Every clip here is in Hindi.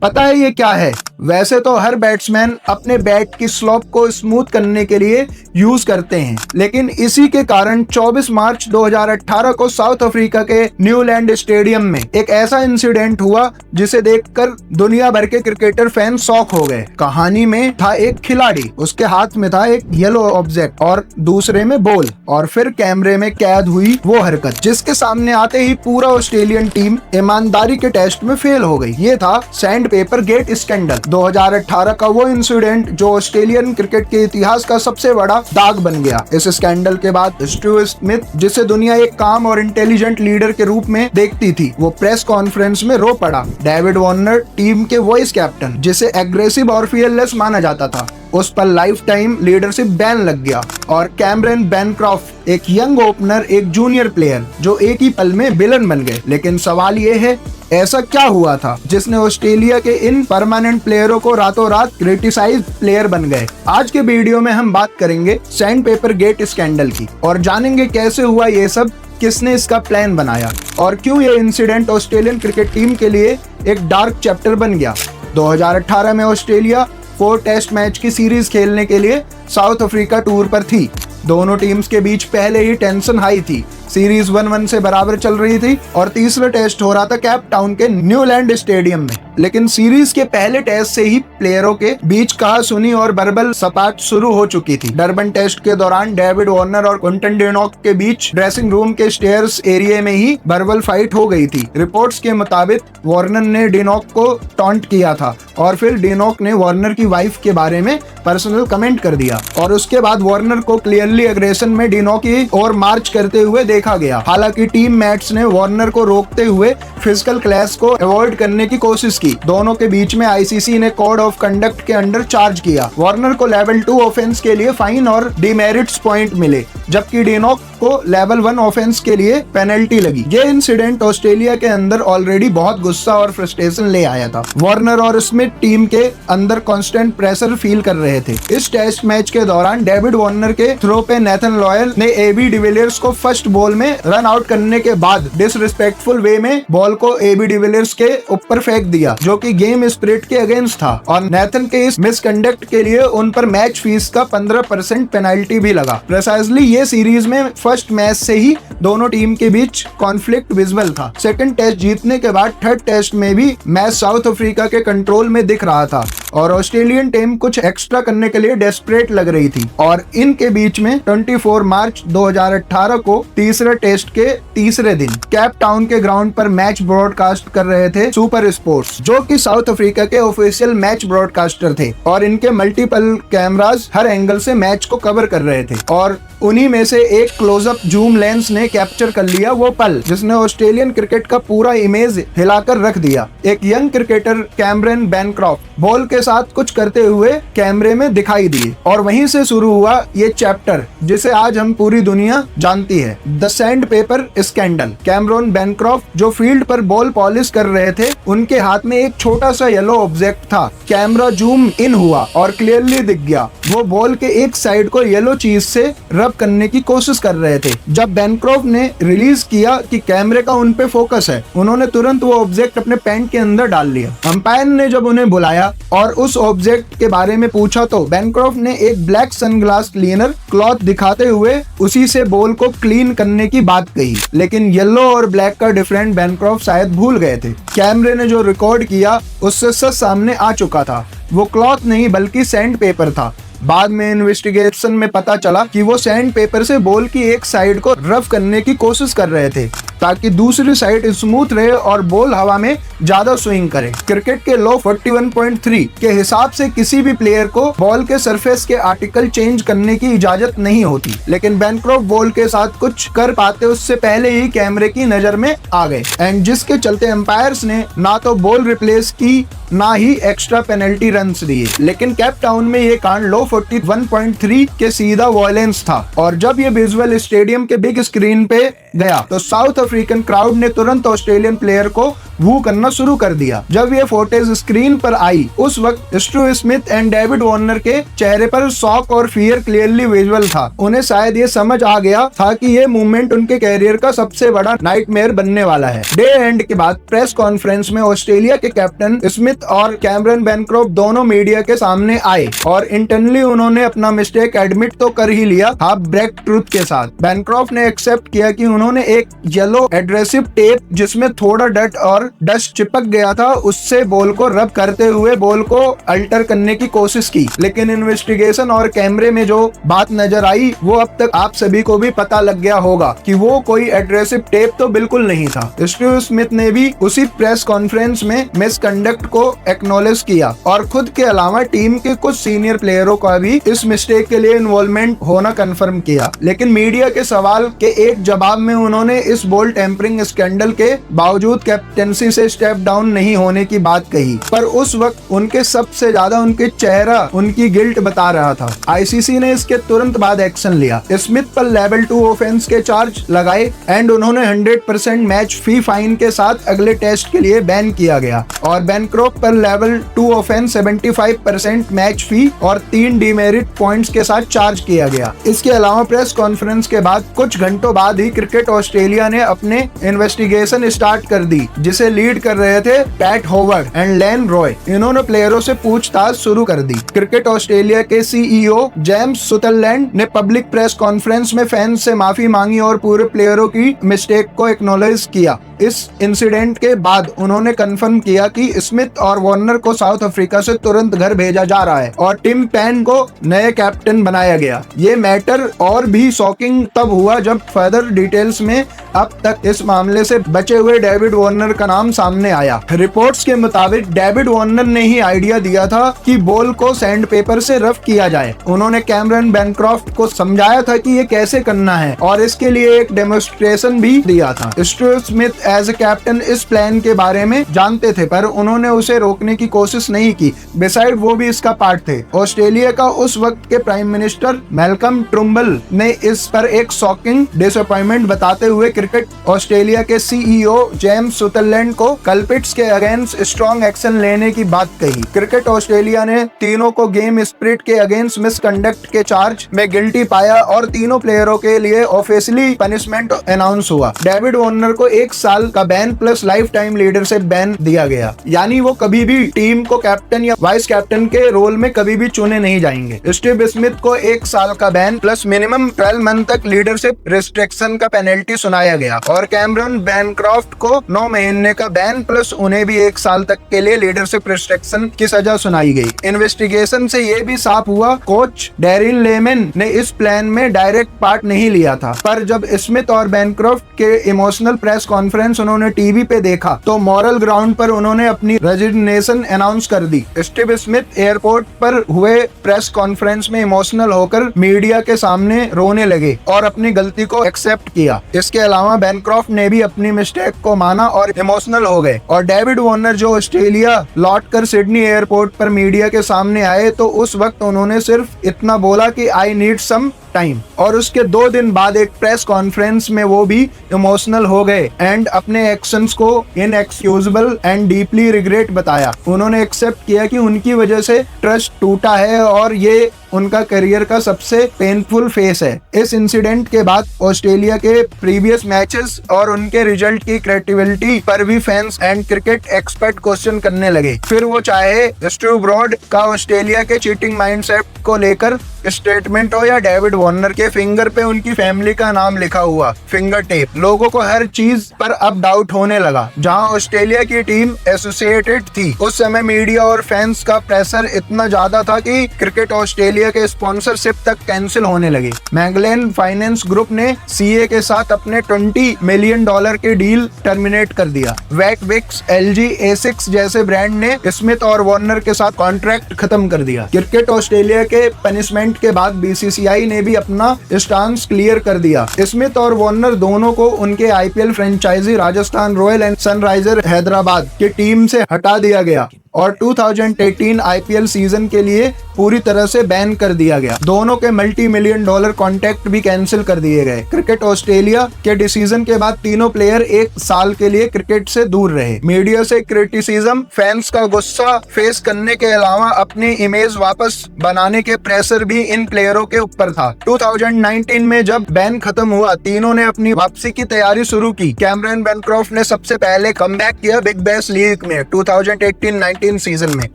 पता है ये क्या है? वैसे तो हर बैट्समैन अपने बैट की स्लोप को स्मूथ करने के लिए यूज करते हैं, लेकिन इसी के कारण 24 मार्च 2018 को साउथ अफ्रीका के न्यूलैंड स्टेडियम में एक ऐसा इंसिडेंट हुआ जिसे देखकर दुनिया भर के क्रिकेटर फैन शॉक हो गए। कहानी में था एक खिलाड़ी, उसके हाथ में था एक येलो ऑब्जेक्ट और दूसरे में बॉल, और फिर कैमरे में कैद हुई वो हरकत जिसके सामने आते ही पूरा ऑस्ट्रेलियन टीम ईमानदारी के टेस्ट में फेल हो गई। ये था सैंड पेपर गेट स्कैंडल 2018 का वो इंसिडेंट जो ऑस्ट्रेलियन क्रिकेट के इतिहास का सबसे बड़ा दाग बन गया। इस स्कैंडल के बाद स्टीव स्मिथ, जिसे दुनिया एक काम और इंटेलिजेंट लीडर के रूप में देखती थी, वो प्रेस कॉन्फ्रेंस में रो पड़ा। डेविड वार्नर, टीम के वाइस कैप्टन, जिसे एग्रेसिव और फियरलेस माना जाता था, उस पर लाइफ टाइम लीडरशिप बैन लग गया। और कैमरन बैनक्रॉफ्ट, एक यंग ओपनर, एक जूनियर प्लेयर, जो एक ही पल में विलन बन गए। लेकिन सवाल ये है, ऐसा क्या हुआ था जिसने ऑस्ट्रेलिया के इन परमानेंट प्लेयरों को रातों रात क्रिटिसाइज प्लेयर बन गए? आज के वीडियो में हम बात करेंगे सैंड पेपर गेट स्कैंडल की और जानेंगे कैसे हुआ ये सब, किसने इसका प्लान बनाया और क्यों ये इंसिडेंट ऑस्ट्रेलियन क्रिकेट टीम के लिए एक डार्क चैप्टर बन गया। 2018 में ऑस्ट्रेलिया 4 टेस्ट मैच की सीरीज खेलने के लिए साउथ अफ्रीका टूर पर थी। दोनों टीम्स के बीच पहले ही टेंशन हाई थी। सीरीज 1-1 से बराबर चल रही थी और तीसरा टेस्ट हो रहा था केप टाउन के न्यूलैंड स्टेडियम में। लेकिन सीरीज के पहले टेस्ट से ही प्लेयरों के बीच कहासुनी और बर्बल सपाट शुरू हो चुकी थी। डरबन टेस्ट के दौरान डेविड वार्नर और क्विंटन डिनॉक के बीच ड्रेसिंग रूम के स्टेयर्स एरिया में ही बर्बल फाइट हो गई थी। रिपोर्ट्स के मुताबिक वार्नर ने डिनॉक को टॉन्ट किया था और फिर डिनॉक ने वार्नर की वाइफ के बारे में पर्सनल कमेंट कर दिया और उसके बाद वार्नर को क्लियरली एग्रेशन में डिनॉक की ओर मार्च करते हुए देखा गया। हालांकि टीम मेट्स ने वार्नर को रोकते हुए फिजिकल क्लैश को अवॉइड करने की कोशिश की। दोनों के बीच में आईसीसी ने कोड ऑफ कंडक्ट के अंडर चार्ज किया। वार्नर को लेवल 2 ऑफेंस के लिए फाइन और डिमेरिट्स पॉइंट मिले, जबकि डिनॉक को लेवल 1 ऑफेंस के लिए पेनल्टी लगी। ये इंसिडेंट ऑस्ट्रेलिया के अंदर ऑलरेडी बहुत गुस्सा और फ्रस्ट्रेशन ले आया था। वार्नर और स्मिथ टीम के अंदर कांस्टेंट प्रेशर फील कर रहे थे। इस टेस्ट मैच के दौरान डेविड वार्नर के थ्रो पे नेथन लॉयल ने एबी डिविलियर्स को फर्स्ट बॉल में रन आउट करने के बाद डिसरिस्पेक्टफुल वे में बॉल को एबी डिविलियर्स के ऊपर फेंक दिया, जो कि गेम स्पिरिट के अगेंस्ट था। और नेथन के इस मिसकंडक्ट के लिए उन पर मैच फीस का 15% पेनल्टी भी लगा। प्रिसाइजली ये सीरीज में फर्स्ट मैच से ही दोनों टीम के बीच कॉन्फ्लिक्ट विजुअल था। सेकंड टेस्ट जीतने के बाद थर्ड टेस्ट में भी मैच साउथ अफ्रीका के कंट्रोल में दिख रहा था और ऑस्ट्रेलियन टीम कुछ एक्स्ट्रा करने के लिए डेस्परेट लग रही थी। और इनके बीच में 24 मार्च 2018 को तीसरे टेस्ट के तीसरे दिन केप टाउन के ग्राउंड पर मैच ब्रॉडकास्ट कर रहे थे सुपर स्पोर्ट्स, जो कि साउथ अफ्रीका के ऑफिशियल मैच ब्रॉडकास्टर थे। और इनके मल्टीपल कैमरास हर एंगल से मैच को कवर कर रहे थे और उन्हीं में से एक क्लोजअप जूम लेंस ने कैप्चर कर लिया वो पल जिसने ऑस्ट्रेलियन क्रिकेट का पूरा इमेज हिलाकर रख दिया। एक young cricketer Cameron Bancroft ball के साथ कुछ करते हुए कैमरे में दिखाई दिए और वहीं से शुरू हुआ ये चैप्टर जिसे आज हम पूरी दुनिया जानती है, the sand paper scandal. Cameron Bancroft जो फील्ड पर बॉल पॉलिश कर रहे थे, उनके हाथ में एक छोटा सा येलो ऑब्जेक्ट था। कैमरा जूम इन हुआ और क्लियरली दिख गया वो बॉल के एक साइड को येलो चीज से रब करने की कोशिश कर रहे थे। जब बैनक्रॉफ्ट ने रिलीज किया कि कैमरे का उन पे फोकस है, उन्होंने तुरंत वो ऑब्जेक्ट अपने पैंट के अंदर डाल लिया। अंपायर ने जब उन्हें बुलाया और उस ऑब्जेक्ट के बारे में पूछा तो बैनक्रॉफ्ट ने एक ब्लैक सनग्लास क्लीनर क्लॉथ दिखाते हुए उसी से बॉल को क्लीन करने की बात कही। लेकिन येलो और ब्लैक का डिफरेंट बैनक्रॉफ्ट शायद भूल गए थे। कैमरे ने जो रिकॉर्ड किया उससे सच सामने आ चुका था। वो क्लॉथ नहीं बल्कि सैंड पेपर था। बाद में इन्वेस्टिगेशन में पता चला कि वो सैंड पेपर से बॉल की एक साइड को रफ करने की कोशिश कर रहे थे ताकि दूसरी साइड स्मूथ रहे और बॉल हवा में ज्यादा स्विंग करे। क्रिकेट के लॉ 41.3 के हिसाब से किसी भी प्लेयर को बॉल के सरफेस के आर्टिकल चेंज करने की इजाजत नहीं होती, लेकिन बैनक्रॉफ्ट बॉल के साथ कुछ कर पाते उससे पहले ही कैमरे की नजर में आ गए एंड जिसके चलते एम्पायर्स ने ना तो बॉल रिप्लेस की ना ही एक्स्ट्रा पेनल्टी रन्स दिए। लेकिन केप टाउन में ये कांड लॉ 41.3 के सीधा वायलेंस था और जब ये विजुअल स्टेडियम के बिग स्क्रीन पे गया तो साउथ अफ्रीकन क्राउड ने तुरंत ऑस्ट्रेलियन प्लेयर को वू करना शुरू कर दिया। जब ये फुटेज स्क्रीन पर आई उस वक्त Steve Smith and David Warner के चेहरे पर शॉक और फियर क्लियरली विजुअल था। उन्हें शायद ये समझ आ गया था कि ये मूवमेंट उनके कैरियर का सबसे बड़ा नाइटमेयर बनने वाला है। डे एंड के बाद प्रेस कॉन्फ्रेंस में ऑस्ट्रेलिया के कैप्टन स्मिथ और कैमरन बैनक्रॉफ्ट दोनों मीडिया के सामने आए और इंटरनली उन्होंने अपना मिस्टेक एडमिट तो कर ही लिया था ब्रेक ट्रूथ के साथ। बैनक्रॉफ्ट ने एक्सेप्ट किया कि उन्होंने एक येलो एड्रेसिव टेप जिसमें थोड़ा डट और डस्ट चिपक गया था उससे बॉल को रब करते हुए बॉल को अल्टर करने की कोशिश की, लेकिन इन्वेस्टिगेशन और कैमरे में जो बात नजर आई वो अब तक आप सभी को भी पता लग गया होगा कि वो कोई एड्रेसिव टेप तो बिल्कुल नहीं था। स्टीव स्मिथ ने भी उसी प्रेस कॉन्फ्रेंस में मिसकंडक्ट को एक्नॉलेज किया और खुद के अलावा टीम के कुछ सीनियर प्लेयरों का भी इस मिस्टेक के लिए इन्वॉल्वमेंट होना कंफर्म किया, लेकिन मीडिया के सवाल के एक जवाब में उन्होंने इस बॉल टेम्परिंग स्कैंडल के बावजूद कैप्टेंसी से स्टेप डाउन नहीं होने की बात कही। पर उस वक्त उनके सबसे ज्यादा उनके चेहरा उनकी गिल्ट बता रहा था। आईसीसी ने इसके तुरंत बाद एक्शन लिया, स्मिथ पर लेवल 2 ऑफेंस के चार्ज लगाए एंड उन्होंने 100% मैच फी फाइन के साथ अगले टेस्ट के लिए बैन किया गया और बैनक्रॉफ्ट पर लेवल 2 ऑफेंस 75% मैच फी और 3 डीमेरिट पॉइंट्स के साथ चार्ज किया गया। इसके अलावा प्रेस कॉन्फ्रेंस के बाद कुछ घंटों बाद ही क्रिकेट ऑस्ट्रेलिया ने अपने इन्वेस्टिगेशन स्टार्ट कर दी, जिसे लीड कर रहे थे पैट होवर्ड एंड लेन रॉय। इन्होंने प्लेयरों से पूछताछ शुरू कर दी। क्रिकेट ऑस्ट्रेलिया के सीईओ जेम्स सुदरलैंड ने पब्लिक प्रेस कॉन्फ्रेंस में फैंस से माफी मांगी और पूरे प्लेयरों की मिस्टेक को एक्नॉलेज किया। इस इंसिडेंट के बाद उन्होंने कंफर्म किया कि स्मिथ और वार्नर को साउथ अफ्रीका से तुरंत घर भेजा जा रहा है और टिम पेन को नए कैप्टन बनाया गया। ये मैटर और भी शॉकिंग तब हुआ जब फर्दर डिटेल्स में अब तक इस मामले से बचे हुए डेविड वार्नर का नाम सामने आया। रिपोर्ट्स के मुताबिक डेविड वार्नर ने ही आइडिया दिया था कि बॉल को सैंड पेपर से रफ किया जाए। उन्होंने कैमरन बैनक्रॉफ्ट को समझाया था कि ये कैसे करना है और इसके लिए एक डेमोन्स्ट्रेशन भी दिया था। Steve Smith as a captain इस प्लान के बारे में जानते थे पर उन्होंने उसे रोकने की कोशिश नहीं की। बिसाइड वो भी इसका पार्ट थे। ऑस्ट्रेलिया का उस वक्त के प्राइम मिनिस्टर मैल्कम ट्रुम्बल ने इस पर एक शॉकिंग डिसअपॉइंटमेंट बताते हुए क्रिकेट ऑस्ट्रेलिया के सीईओ जेम्स सुदरलैंड को कल्पिट्स के अगेंस्ट स्ट्रॉन्ग एक्शन लेने की बात कही। क्रिकेट ऑस्ट्रेलिया ने तीनों को गेम स्पिरिट के अगेंस्ट मिसकंडक्ट के चार्ज में गिल्टी पाया और तीनों प्लेयरों के लिए ऑफिशियली पनिशमेंट अनाउंस हुआ। डेविड वार्नर को 1 साल का ban plus life time leadership ban दिया गया, यानी वो कभी भी टीम को कैप्टन या वाइस कैप्टन के रोल में कभी भी चुने नहीं जाएंगे। स्टीव स्मिथ को 1 साल का बैन प्लस मिनिमम 12 मंथ तक लीडरशिप रिस्ट्रिक्शन का पेनल्टी सुनाया गया और कैमरन बैनक्रॉफ्ट को 9 महीने का बैन प्लस उन्हें भी 1 साल तक के लिए लीडरशिप रिस्ट्रिक्शन की सजा सुनाई गई। इन्वेस्टिगेशन से ये भी साफ हुआ कोच डेरिन लेमन ने इस प्लान में डायरेक्ट पार्ट नहीं लिया था, पर जब स्मिथ और बैनक्रॉफ्ट के इमोशनल प्रेस कॉन्फ्रेंस उन्होंने टीवी पे देखा तो मॉरल ग्राउंड पर उन्होंने अपनी रेजिग्नेशन अनाउंस कर दी। स्टीव स्मिथ एयरपोर्ट पर हुए प्रेस कॉन्फ्रेंस में इमोशनल होकर मीडिया के सामने रोने लगे और अपनी गलती को एक्सेप्ट किया। इसके अलावा बैनक्रॉफ्ट ने भी अपनी मिस्टेक को माना और इमोशनल हो गए और डेविड वार्नर जो ऑस्ट्रेलिया लौटकर सिडनी एयरपोर्ट पर मीडिया के सामने आए तो उस वक्त उन्होंने सिर्फ इतना बोला कि आई नीड सम टाइम और उसके 2 दिन बाद एक प्रेस कॉन्फ्रेंस में वो भी इमोशनल हो गए एंड अपने एक्शंस को इनएक्सक्यूजेबल एंड डीपली रिग्रेट बताया। उन्होंने एक्सेप्ट किया कि उनकी वजह से ट्रस्ट टूटा है और ये उनका करियर का सबसे पेनफुल फेस है। इस इंसिडेंट के बाद ऑस्ट्रेलिया के प्रीवियस मैचेस और उनके रिजल्ट की क्रेडिबिलिटी पर भी fans and cricket expert question करने लगे, फिर वो चाहे स्टीव ब्रॉड का ऑस्ट्रेलिया के चीटिंग माइंडसेट को लेकर स्टेटमेंट हो या डेविड वार्नर के फिंगर पे उनकी फैमिली का नाम लिखा हुआ फिंगर टेप। लोगों को हर चीज पर अब डाउट होने लगा। जहां ऑस्ट्रेलिया की टीम एसोसिएटेड थी उस समय मीडिया और फैंस का प्रेशर इतना ज्यादा था कि क्रिकेट ऑस्ट्रेलिया के स्पॉन्सरशिप तक कैंसिल होने लगे। मैगलेन फाइनेंस ग्रुप ने सीए के साथ अपने $20 मिलियन की डील टर्मिनेट कर दिया। वैटविक्स, एलजी, एसिक्स जैसे ब्रांड ने स्मिथ और वार्नर के साथ कॉन्ट्रैक्ट खत्म कर दिया। क्रिकेट ऑस्ट्रेलिया के पनिशमेंट के बाद बीसीसीआई ने भी अपना स्टांस क्लियर कर दिया। स्मिथ और वार्नर दोनों को उनके IPL franchise Rajasthan Royal and Sunriser Hyderabad की टीम से हटा दिया गया और 2018 आईपीएल सीजन के लिए पूरी तरह से बैन कर दिया गया। दोनों के $multi-million कॉन्ट्रैक्ट भी कैंसिल कर दिए गए। क्रिकेट ऑस्ट्रेलिया के डिसीजन के बाद तीनों प्लेयर 1 साल के लिए क्रिकेट से दूर रहे। मीडिया से क्रिटिसिज्म, फैंस का गुस्सा फेस करने के अलावा अपनी इमेज वापस बनाने के प्रेशर भी इन प्लेयरों के ऊपर था। 2019 में जब बैन खत्म हुआ, तीनों ने अपनी वापसी की तैयारी शुरू की। कैमरन बेनक्रॉफ्ट ने सबसे पहले कमबैक किया बिग बैश लीग में 2018-19 सीजन में,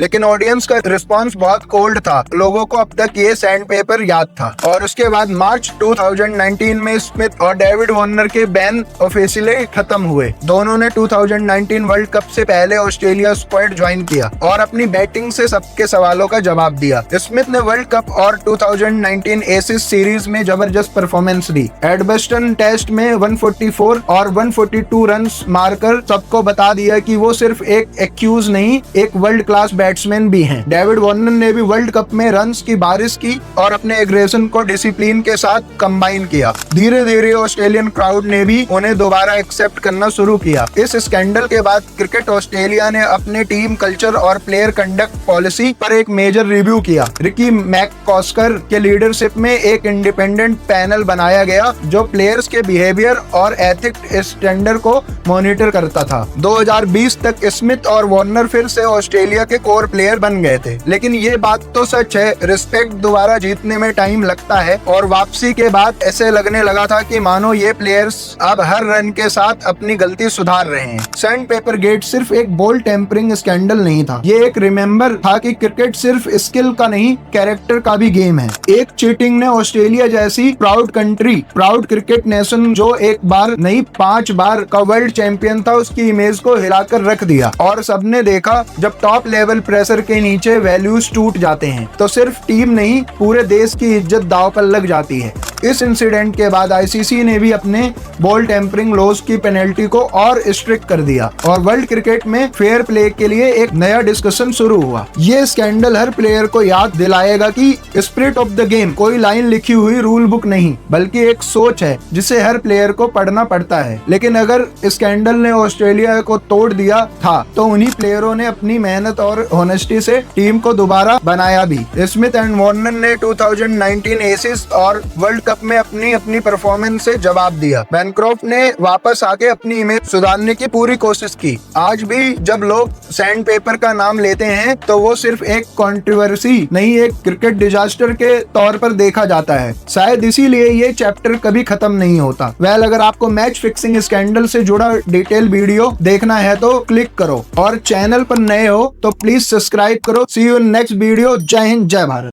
लेकिन ऑडियंस का रिस्पांस बहुत कोल्ड था। लोगों को अब तक ये सैंडपेपर याद था। और उसके बाद मार्च 2019 में स्मिथ और डेविड वार्नर के बैन ऑफिशियली खत्म हुए। दोनों ने 2019 वर्ल्ड कप से पहले ऑस्ट्रेलिया स्क्वाड ज्वाइन किया और अपनी बैटिंग से सबके सवालों का जवाब दिया। स्मिथ ने वर्ल्ड कप और 2019 एशिज सीरीज में जबरदस्त परफॉर्मेंस दी। एडबस्टन टेस्ट में 144 और 142 रन्स मारकर सबको बता दिया कि वो सिर्फ एक एक्यूज नहीं, एक वर्ल्ड क्लास बैट्समैन भी हैं। डेविड वार्नर ने भी वर्ल्ड कप में रन्स की बारिश की और अपने एग्रेशन को डिसिप्लिन के साथ कंबाइन किया। धीरे धीरे ऑस्ट्रेलियन क्राउड ने भी उन्हें दोबारा एक्सेप्ट करना शुरू किया। इस स्कैंडल के बाद क्रिकेट ऑस्ट्रेलिया ने अपने टीम कल्चर और प्लेयर कंडक्ट पॉलिसी पर एक मेजर रिव्यू किया। रिकी मैककॉस्कर के लीडरशिप में एक इंडिपेंडेंट पैनल बनाया गया जो प्लेयर्स के बिहेवियर और एथिक स्टैंडर्ड को मॉनिटर करता था। 2020 तक स्मिथ और वार्नर फिर से ऑस्ट्रेलिया के कोर प्लेयर बन गए थे। लेकिन ये बात तो सच है, रिस्पेक्ट दोबारा जीतने में टाइम लगता है और वापसी के बाद ऐसे लगने लगा था कि मानो ये प्लेयर्स अब हर रन के साथ अपनी गलती सुधार रहे हैं। सैंड पेपर गेट सिर्फ एक बॉल टेम्परिंग स्कैंडल नहीं था, ये एक रिमेम्बर था कि क्रिकेट सिर्फ स्किल का नहीं, कैरेक्टर का भी गेम है। एक चीटिंग ने ऑस्ट्रेलिया जैसी proud country, proud cricket nation जो एक बार नहीं 5 बार का वर्ल्ड चैंपियन था, उसकी इमेज को हिलाकर रख दिया। और सबने देखा जब टॉप लेवल प्रेशर के नीचे वैल्यूज टूट जाते हैं तो सिर्फ टीम नहीं, पूरे देश की इज्जत दांव पर लग जाती है। इस इंसिडेंट के बाद आईसीसी ने भी अपने बॉल टेम्परिंग लॉज की पेनल्टी को और स्ट्रिक्ट कर दिया और वर्ल्ड क्रिकेट में फेयर प्ले के लिए एक नया डिस्कशन शुरू हुआ। ये स्कैंडल हर प्लेयर को याद दिलाएगा कि स्पिरिट ऑफ द गेम कोई लाइन लिखी हुई रूल बुक नहीं, बल्कि एक सोच है जिसे हर प्लेयर को पढ़ना पड़ता है। लेकिन अगर स्कैंडल ने ऑस्ट्रेलिया को तोड़ दिया था तो उन्हीं प्लेयरों ने अपनी मेहनत और ऑनेस्टी से टीम को दोबारा बनाया भी। स्मिथ एंड वार्नर ने 2019 एशिज और वर्ल्ड कप में अपनी परफॉर्मेंस से जवाब दिया। बेनक्रॉफ्ट ने वापस आके अपनी इमेज सुधारने की पूरी कोशिश की। आज भी जब लोग सैंड पेपर का नाम लेते हैं तो वो सिर्फ एक कंट्रोवर्सी नहीं, एक क्रिकेट डिजास्टर के तौर पर देखा जाता है। शायद इसीलिए ये चैप्टर कभी खत्म नहीं होता। वेल, अगर आपको मैच फिक्सिंग स्कैंडल से जुड़ा डिटेल वीडियो देखना है तो क्लिक करो और चैनल पर नए हो तो प्लीज सब्सक्राइब करो। सी यू इन नेक्स्ट वीडियो। जय हिंद, जय भारत।